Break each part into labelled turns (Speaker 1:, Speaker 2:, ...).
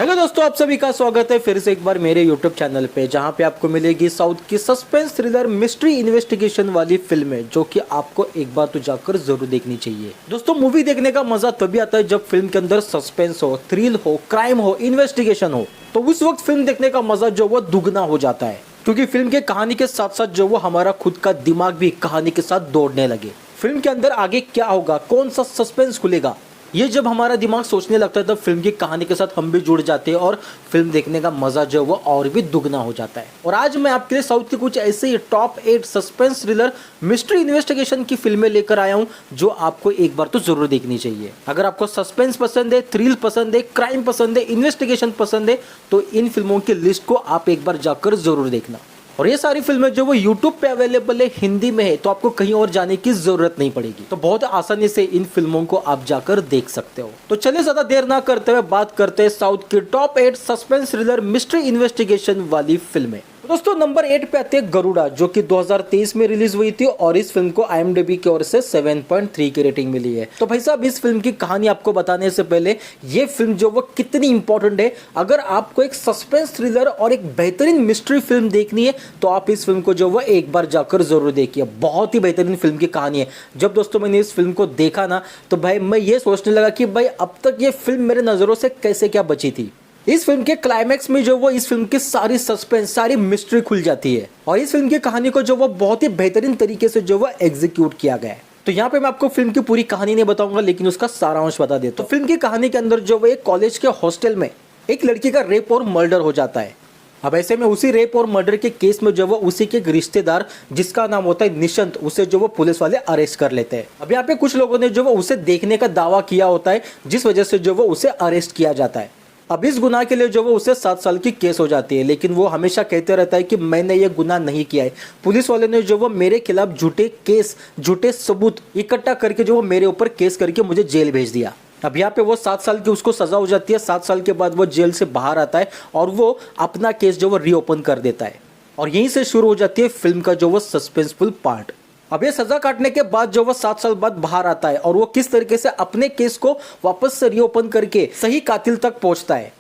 Speaker 1: Hello दोस्तों, आप सभी का स्वागत है फिर से एक बार मेरे YouTube चैनल पे, जहां पे आपको मिलेगी साउथ की सस्पेंस थ्रिलर मिस्ट्री इन्वेस्टिगेशन वाली फिल्में, जो कि आपको एक बार तो जाकर जरूर देखनी चाहिए। दोस्तों, मूवी देखने का मजा तभी आता है जब फिल्म के अंदर सस्पेंस हो, थ्रिल हो, क्राइम हो, इन्वेस्टिगेशन हो। तो उस वक्त फिल्म देखने का मजा जो वो दुगना हो जाता है, क्योंकि फिल्म के कहानी के साथ साथ जो वो हमारा खुद का दिमाग भी कहानी के साथ दौड़ने लगे। फिल्म के अंदर आगे क्या होगा, कौन सा सस्पेंस खुलेगा, ये जब हमारा दिमाग सोचने लगता है तब फिल्म की कहानी के साथ हम भी जुड़ जाते हैं और फिल्म देखने का मजा जो है वो और भी दुगना हो जाता है। और आज मैं आपके लिए साउथ की कुछ ऐसे ही top 8 suspense thriller mystery investigation की फिल्में लेकर आया हूं, जो आपको एक बार तो जरूर देखनी चाहिए। अगर आपको सस्पेंस पसंद है, थ्रिल पसंद है, क्राइम पसंद है, इन्वेस्टिगेशन पसंद है, तो इन फिल्मों की लिस्ट को आप एक बार जाकर जरूर देखना। और ये सारी फिल्में जो वो YouTube पे अवेलेबल है, हिंदी में है, तो आपको कहीं और जाने की जरूरत नहीं पड़ेगी। तो बहुत आसानी से इन फिल्मों को आप जाकर देख सकते हो। तो चलिए ज्यादा देर ना करते हुए बात करते हैं साउथ की top 8 suspense thriller mystery investigation वाली फिल्में। दोस्तों, नंबर 8 पे आती है गरुड़ा, जो कि 2023 में रिलीज हुई थी और इस फिल्म को IMDb की ओर से 7.3 की रेटिंग मिली है। तो भाई साहब, इस फिल्म की कहानी आपको बताने से पहले ये फिल्म जो वो कितनी इंपॉर्टेंट है, अगर आपको एक सस्पेंस थ्रिलर और एक बेहतरीन मिस्ट्री फिल्म देखनी है तो आप इस फिल्म को जो वो एक बार जाकर जरूर देखिए। बहुत ही बेहतरीन फिल्म की कहानी है। जब दोस्तों मैंने इस फिल्म को देखा ना, तो भाई मैं ये सोचने लगा कि भाई अब तक ये फिल्म मेरे नजरों से कैसे क्या बची थी। इस फिल्म के क्लाइमैक्स में जो वो इस फिल्म की सारी सस्पेंस, सारी मिस्ट्री खुल जाती है और इस फिल्म की कहानी को जो वो बहुत ही बेहतरीन तरीके से जो वो एग्जीक्यूट किया गया है। तो यहाँ पे मैं आपको फिल्म की पूरी कहानी नहीं बताऊंगा, लेकिन उसका सारांश बता देता हूँ। तो फिल्म की कहानी के अंदर जो वो एक कॉलेज के हॉस्टल में एक लड़की का रेप और मर्डर हो जाता है। अब ऐसे में उसी रेप और मर्डर के केस में जो वो उसी के एक रिश्तेदार, जिसका नाम होता है निशंत, उसे जो वो पुलिस वाले अरेस्ट कर लेते हैं। अब यहाँ पे कुछ लोगों ने जो वो उसे देखने का दावा किया होता है, जिस वजह से जो वो उसे अरेस्ट किया जाता है। अब इस गुनाह के लिए जो वो उसे 7 साल की केस हो जाती है, लेकिन वो हमेशा कहते रहता है कि मैंने ये गुनाह नहीं किया है। पुलिस वाले ने जो वो मेरे खिलाफ झूठे केस, झूठे सबूत इकट्ठा करके जो वो मेरे ऊपर केस करके मुझे जेल भेज दिया। अब यहाँ पे वो 7 साल की उसको सजा हो जाती है। 7 साल के बाद वो जेल से बाहर आता है और वो अपना केस जो वो रीओपन कर देता है और यहीं से शुरू हो जाती है फिल्म का जो वो सस्पेंसफुल पार्ट। अब ये सजा काटने के बाद जो वो 7 साल बाद बाहर आता है और वो किस तरीके से अपने केस को वापस से रीओपन करके सही कातिल तक पहुंचता है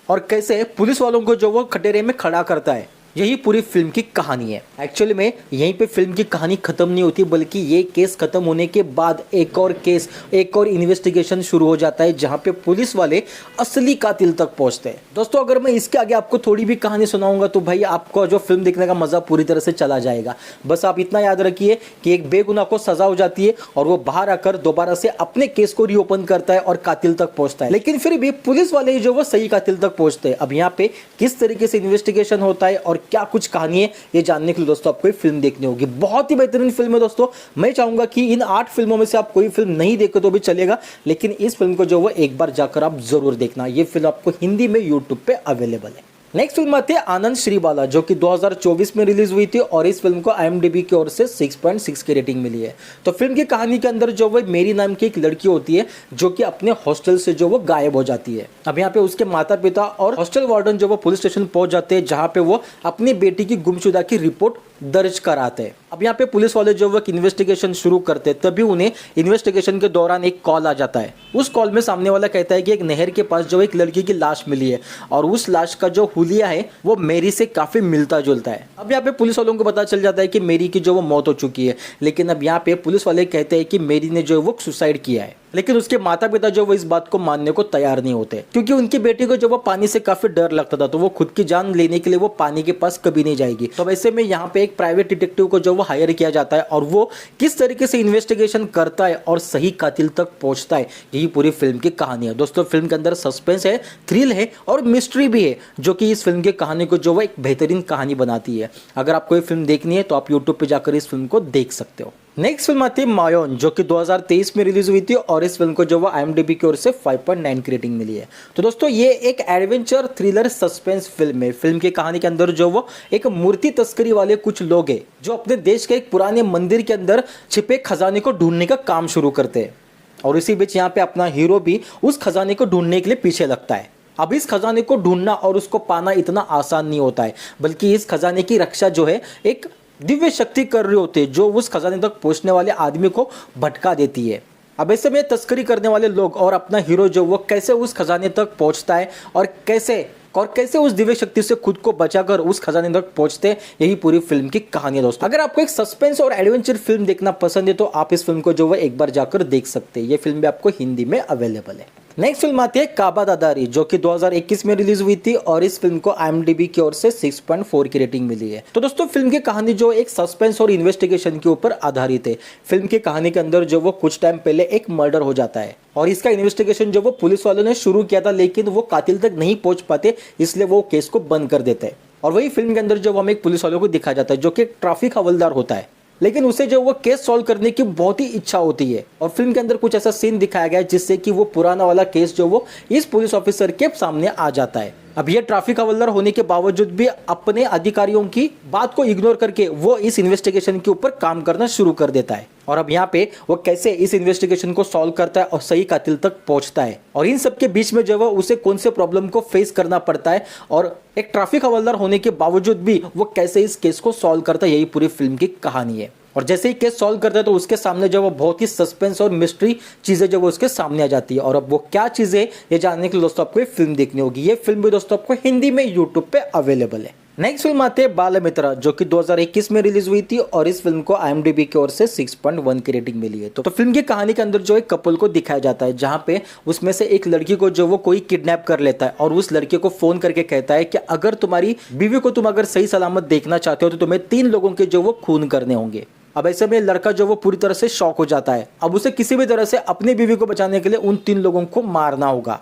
Speaker 1: और कैसे पुलिस वालों को जो वो खटेरे में खड़ा करता है, यही पूरी फिल्म की कहानी है। एक्चुअली में यहीं पे फिल्म की कहानी खत्म नहीं होती, बल्कि ये केस खत्म होने के बाद एक और केस, एक और इन्वेस्टिगेशन शुरू हो जाता है, जहां पे पुलिस वाले असली कातिल तक पहुंचते हैं। दोस्तों, अगर मैं इसके आगे आपको थोड़ी भी कहानी सुनाऊंगा तो भाई आपको जो फिल्म देखने का मजा पूरी तरह से चला जाएगा। बस आप इतना याद रखिए कि एक बेगुनाह को सजा हो जाती है और वो बाहर आकर दोबारा से अपने केस को रीओपन करता है और कातिल तक पहुंचता है, लेकिन फिर भी पुलिस वाले जो वो सही कातिल तक पहुंचते हैं। अब यहाँ पे किस तरीके से इन्वेस्टिगेशन होता है और क्या कुछ कहानी है, ये जानने के लिए दोस्तों आपको फिल्म देखनी होगी। बहुत ही बेहतरीन फिल्म है दोस्तों। मैं चाहूंगा कि इन 8 फिल्मों में से आप कोई फिल्म नहीं देखो तो भी चलेगा, लेकिन इस फिल्म को जो वो एक बार जाकर आप जरूर देखना। ये फिल्म आपको हिंदी में YouTube पे अवेलेबल है। नेक्स्ट फिल्म आती है आनंद श्रीबाला, जो कि 2024 में रिलीज हुई थी और इस फिल्म को IMDb की ओर से 6.6 की रेटिंग मिली है। तो फिल्म की कहानी के अंदर जो वो मेरी नाम की एक लड़की होती है, जो कि अपने हॉस्टल से जो वो गायब हो जाती है। अब यहाँ पे उसके माता पिता और हॉस्टल वार्डन जो वो पुलिस स्टेशन पहुंच जाते हैं, जहाँ पे वो अपनी बेटी की गुमशुदा की रिपोर्ट दर्ज कराते हैं। अब यहाँ पे पुलिस वाले जो वो इन्वेस्टिगेशन शुरू करते हैं, तभी उन्हें इन्वेस्टिगेशन के दौरान एक कॉल आ जाता है। उस कॉल में सामने वाला कहता है कि एक नहर के पास जो एक लड़की की लाश मिली है और उस लाश का जो हुलिया है वो मेरी से काफी मिलता जुलता है। अब यहाँ पे पुलिस वालों को पता चल जाता है कि मेरी की जो वो मौत हो चुकी है, लेकिन अब यहाँ पे पुलिस वाले कहते हैं कि मेरी ने जो वो सुसाइड किया है। लेकिन उसके माता पिता जो वो इस बात को मानने को तैयार नहीं होते, क्योंकि उनकी बेटी को जो वो पानी से काफी डर लगता था, तो वो खुद की जान लेने के लिए वो पानी के पास कभी नहीं जाएगी। तो वैसे में यहाँ पे एक प्राइवेट डिटेक्टिव को जो वो हायर किया जाता है और वो किस तरीके से इन्वेस्टिगेशन करता है और सही कातिल तक पहुंचता है, यही पूरी फिल्म की कहानी है। दोस्तों, फिल्म के अंदर सस्पेंस है, थ्रिल है और मिस्ट्री भी है, जो कि इस फिल्म की कहानी को जो वो एक बेहतरीन कहानी बनाती है। अगर आपको ये फिल्म देखनी है तो आप YouTube पे जाकर इस फिल्म को देख सकते हो। नेक्स्ट फिल्म आती है मायोन, जो कि 2023 में रिलीज हुई थी और इस फिल्म को जो वो IMDb की ओर से 5.9 की रेटिंग मिली है। तो दोस्तों, ये एक एडवेंचर थ्रिलर सस्पेंस फिल्म है। फिल्म की कहानी के अंदर जो वो एक मूर्ति तस्करी वाले कुछ लोग हैं, जो अपने देश के एक पुराने मंदिर के अंदर छिपे खजाने को ढूंढने का काम शुरू करते हैं और इसी बीच यहाँ पे अपना हीरो भी उस खजाने को ढूंढने के लिए पीछे लगता है। अब इस खजाने को ढूंढना और उसको पाना इतना आसान नहीं होता है, बल्कि इस खजाने की रक्षा जो है एक दिव्य शक्ति कर रही होती है, जो उस खजाने तक पहुंचने वाले आदमी को भटका देती है। अब ऐसे में तस्करी करने वाले लोग और अपना हीरो जो वो कैसे उस खजाने तक पहुंचता है और कैसे उस दिव्य शक्ति से खुद को बचाकर उस खजाने तक पहुंचते, यही पूरी फिल्म की कहानी है दोस्तों। अगर आपको एक सस्पेंस और एडवेंचर फिल्म देखना पसंद है तो आप इस फिल्म को जो है एक बार जाकर देख सकते हैं। ये फिल्म भी आपको हिंदी में अवेलेबल है। नेक्स्ट फिल्म आती है काबा दादारी, जो कि 2021 में रिलीज हुई थी और इस फिल्म को IMDb की ओर से 6.4 की रेटिंग मिली है। तो दोस्तों फिल्म की कहानी जो एक सस्पेंस और इन्वेस्टिगेशन के ऊपर आधारित है। फिल्म की कहानी के अंदर जो वो कुछ टाइम पहले एक मर्डर हो जाता है और इसका इन्वेस्टिगेशन जो वो पुलिस वालों ने शुरू किया था, लेकिन वो कातिल तक नहीं पहुंच पाते, इसलिए वो केस को बंद कर देते हैं। और वही फिल्म के अंदर जो हमें एक पुलिस वालों को दिखाया जाता है जो कि ट्रैफिक हवलदार होता है, लेकिन उसे जो वो केस सॉल्व करने की बहुत ही इच्छा होती है। और फिल्म के अंदर कुछ ऐसा सीन दिखाया गया है जिससे कि वो पुराना वाला केस जो वो इस पुलिस ऑफिसर के सामने आ जाता है। अब ये ट्रैफिक हवलदार होने के बावजूद भी अपने अधिकारियों की बात को इग्नोर करके वो इस इन्वेस्टिगेशन के ऊपर काम करना शुरू कर देता है। और अब यहाँ पे वो कैसे इस इन्वेस्टिगेशन को सॉल्व करता है और सही कातिल तक पहुंचता है, और इन सब के बीच में जो है उसे कौन से प्रॉब्लम को फेस करना पड़ता है, और एक ट्रैफिक हवलदार होने के बावजूद भी वो कैसे इस केस को सॉल्व करता है, यही पूरी फिल्म की कहानी है। और जैसे ही केस सॉल्व करता है तो उसके सामने जो वो बहुत ही सस्पेंस और मिस्ट्री चीजें जो वो उसके सामने आ जाती है। और अब वो क्या चीजें ये जानने के लिए दोस्तों आपको ये फिल्म देखनी होगी। ये फिल्म भी दोस्तों आपको हिंदी में यूट्यूब पे अवेलेबल है। नेक्स्ट फिल्म आती है बालमित्रा, जो कि 2021 में रिलीज हुई थी और इस फिल्म को IMDb की ओर से 6.1 की रेटिंग मिली है। तो फिल्म की कहानी के अंदर जो एक कपल को दिखाया जाता है, जहां पे उसमें से एक लड़की को जो वो कोई किडनैप कर लेता है और उस लड़के को फोन करके कहता है कि अगर तुम्हारी बीवी को तुम अगर सही सलामत देखना चाहते हो तो तुम्हें 3 लोगों के जो वो खून करने होंगे। अब ऐसे में लड़का जो वो पूरी तरह से शॉक हो जाता है। अब उसे किसी भी तरह से अपनी बीवी को बचाने के लिए उन 3 लोगों को मारना होगा।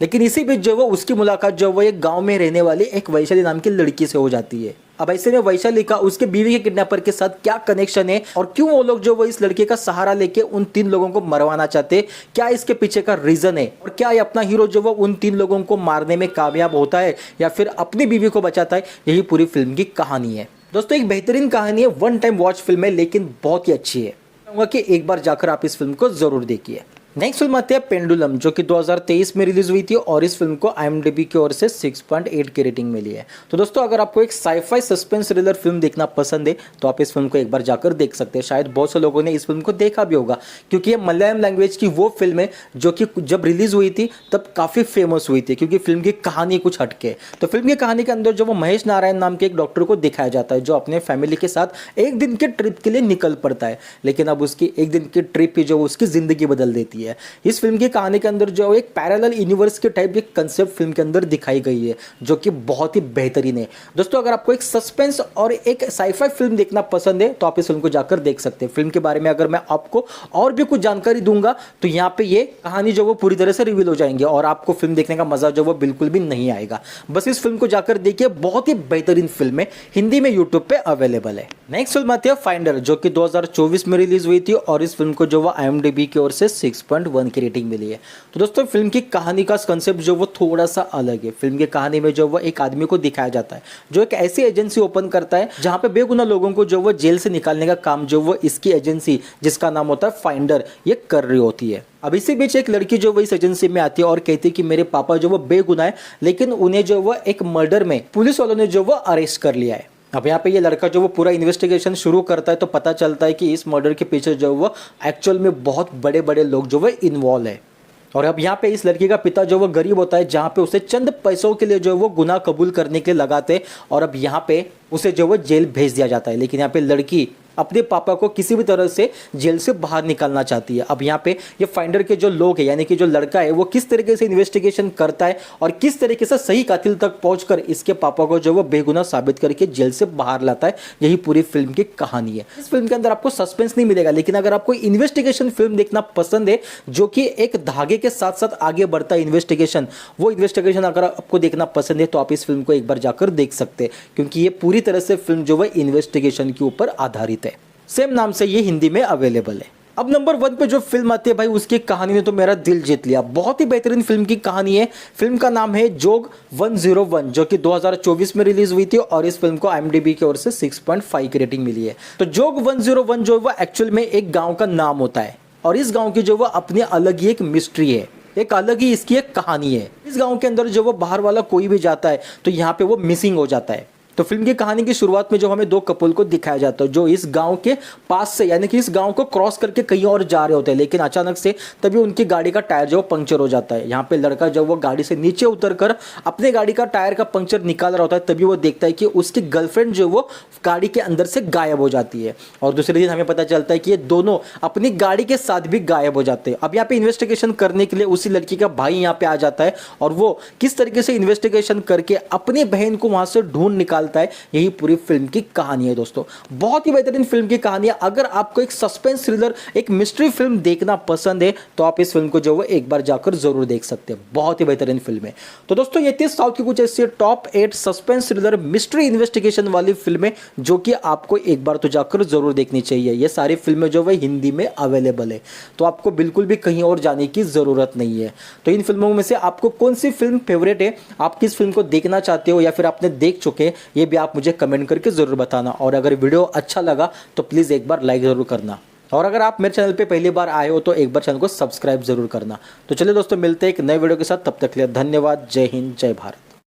Speaker 1: लेकिन इसी बीच जो वो उसकी मुलाकात जो वो एक गांव में रहने वाली एक वैशाली नाम की लड़की से हो जाती है। अब ऐसे में वैशाली का उसके बीवी के किडनैपर के साथ क्या कनेक्शन है और क्यों वो लोग जो वो इस लड़के का सहारा लेके उन 3 लोगों को मरवाना चाहते, क्या इसके पीछे का रीजन है, और क्या ये अपना हीरो जो वो उन 3 लोगों को मारने में कामयाब होता है या फिर अपनी बीवी को बचाता है, यही पूरी फिल्म की कहानी है। दोस्तों एक बेहतरीन कहानी है, वन टाइम वॉच फिल्म है, लेकिन बहुत ही अच्छी है। कहूँगा कि एक बार जाकर आप इस फिल्म को जरूर देखिए। नेक्स्ट फिल्म आती है पेंडुलम, जो कि 2023 में रिलीज हुई थी और इस फिल्म को IMDb की ओर से 6.8 की रेटिंग मिली है। तो दोस्तों अगर आपको एक साईफाई सस्पेंस थ्रिलर फिल्म देखना पसंद है तो आप इस फिल्म को एक बार जाकर देख सकते हैं। शायद बहुत से लोगों ने इस फिल्म को देखा भी होगा, क्योंकि ये मलयालम लैंग्वेज की वो फिल्म है जो कि जब रिलीज हुई थी तब काफ़ी फेमस हुई थी, क्योंकि फिल्म की कहानी कुछ हटके। तो फिल्म की कहानी के अंदर जो वो महेश नारायण नाम के एक डॉक्टर को दिखाया जाता है जो अपने फैमिली के साथ एक दिन के ट्रिप के लिए निकल पड़ता है, लेकिन अब उसकी एक दिन की ट्रिप ही जो उसकी जिंदगी बदल देती है। इस फिल्म की कहानी के अंदर जो एक पैरेलल यूनिवर्स के टाइप एक कंसेप्ट फिल्म के अंदर दिखाई गई है, जो कि बहुत ही बेहतरीन है। दोस्तों अगर आपको एक सस्पेंस और एक साईफाई फिल्म देखना पसंद है तो आप इस फिल्म को जाकर देख सकते हैं। फिल्म के बारे में अगर मैं आपको और भी कुछ जानकारी दूंगा तो यहाँ पे ये कहानी जो वो पूरी तरह से रिवील हो जाएंगे और आपको फिल्म देखने का मजा जो वो बिल्कुल भी नहीं आएगा। बस इस फिल्म को जाकर देखिए, बहुत ही बेहतरीन फिल्म है, हिंदी में यूट्यूब पे अवेलेबल है। नेक्स्ट फिल्म आती है फाइंडर, जो कि 2024 में रिलीज हुई थी और इस फिल्म को जो वो IMDb की ओर से 6.1 की रेटिंग मिली है। तो दोस्तों फिल्म की कहानी का कंसेप्ट जो वो थोड़ा सा अलग है। फिल्म की कहानी में जो वो एक आदमी को दिखाया जाता है जो एक ऐसी एजेंसी ओपन करता है जहां पे बेगुनाह लोगों को जो वो जेल से निकालने का काम जो वो इसकी एजेंसी, जिसका नाम होता है फाइंडर, ये कर रही होती है। अब इसी बीच एक लड़की जो वो इस एजेंसी में आती है और कहती है कि मेरे पापा जो वो बेगुनाह है, लेकिन उन्हें जो वो एक मर्डर में पुलिस वालों ने जो वो अरेस्ट कर लिया है। अब यहाँ पे ये लड़का जो वो पूरा इन्वेस्टिगेशन शुरू करता है तो पता चलता है कि इस मर्डर के पीछे जो वो एक्चुअल में बहुत बड़े बड़े लोग जो वो इन्वॉल्व है। और अब यहाँ पे इस लड़की का पिता जो वो गरीब होता है, जहाँ पे उसे चंद पैसों के लिए जो वो गुनाह कबूल करने के लिए लगाते, और अब यहाँ पे उसे जो वो जेल भेज दिया जाता है। लेकिन यहाँ पे लड़की अपने पापा को किसी भी तरह से जेल से बाहर निकालना चाहती है। अब यहाँ पे ये फाइंडर के जो लोग हैं, यानी कि जो लड़का है, वो किस तरीके से इन्वेस्टिगेशन करता है और किस तरीके से सही कातिल तक पहुंचकर इसके पापा को जो वो बेगुनाह साबित करके जेल से बाहर लाता है, यही पूरी फिल्म की कहानी है। इस फिल्म के अंदर आपको सस्पेंस नहीं मिलेगा, लेकिन अगर आपको इन्वेस्टिगेशन फिल्म देखना पसंद है जो कि एक धागे के साथ साथ आगे बढ़ता है इन्वेस्टिगेशन, वो इन्वेस्टिगेशन अगर आपको देखना पसंद है तो आप इस फिल्म को एक बार जाकर देख सकते हैं, क्योंकि ये पूरी तरह से फिल्म जो है इन्वेस्टिगेशन के ऊपर आधारित है। सेम नाम से ये हिंदी में अवेलेबल है। अब नंबर 1 पे जो फिल्म आती है भाई, उसकी कहानी ने तो मेरा दिल जीत लिया। बहुत ही बेहतरीन फिल्म की कहानी है। फिल्म का नाम है जोग 101, जो कि 2024 में रिलीज हुई थी और इस फिल्म को IMDb की ओर से 6.5 की रेटिंग मिली है। तो जोग 101 जो वो एक्चुअल में एक गाँव का नाम होता है और इस गाँव की जो वो अपनी अलग ही एक मिस्ट्री है, एक अलग ही इसकी एक कहानी है। इस गाँव के अंदर जो वो बाहर वाला कोई भी जाता है तो यहाँ पे वो मिसिंग हो जाता है। तो फिल्म की कहानी की शुरुआत में जो हमें दो कपल को दिखाया जाता है जो इस गांव के पास से यानी कि इस गांव को क्रॉस करके कहीं और जा रहे होते हैं, लेकिन अचानक से तभी उनकी गाड़ी का टायर जो पंक्चर हो जाता है। यहाँ पे लड़का जब वो गाड़ी से नीचे उतरकर अपने गाड़ी का टायर का पंक्चर निकाल रहा होता है तभी वो देखता है कि उसकी गर्लफ्रेंड जो वो गाड़ी के अंदर से गायब हो जाती है। और दूसरे दिन हमें पता चलता है कि ये दोनों अपनी गाड़ी के साथ भी गायब हो जाते हैं। अब यहाँ पे इन्वेस्टिगेशन करने के लिए उसी लड़की का भाई यहाँ पे आ जाता है और वो किस तरीके से इन्वेस्टिगेशन करके अपनी बहन को वहां से ढूंढ निकालता है, यही पूरी फिल्म की कहानी है दोस्तों। बहुत ही बेहतरीन फिल्म की कहानी है। अगर आपको एक सस्पेंस थ्रिलर, एक मिस्ट्री फिल्म देखना पसंद है तो आप इस फिल्म को जो है एक बार जाकर जरूर देख सकते हैं। बहुत ही बेहतरीन फिल्म है। तो दोस्तों ये थी साउथ की कुछ ऐसी top 8 suspense thriller mystery investigation वाली फिल्में जो कि आपको एक बार तो जाकर जरूर देखनी चाहिए। ये सारी फिल्में जो है हिंदी में अवेलेबल है, तो आपको बिल्कुल भी कहीं और जाने की जरूरत नहीं है। तो इन फिल्मों में से आपको कौन सी फिल्म फेवरेट है, आप किस फिल्म को देखना चाहते हो या फिर आपने देख चुके हैं, ये भी आप मुझे कमेंट करके जरूर बताना। और अगर वीडियो अच्छा लगा तो प्लीज एक बार लाइक जरूर करना। और अगर आप मेरे चैनल पे पहली बार आए हो तो एक बार चैनल को सब्सक्राइब जरूर करना। तो चलिए दोस्तों मिलते हैं एक नए वीडियो के साथ, तब तक के लिए धन्यवाद। जय हिंद, जय भारत।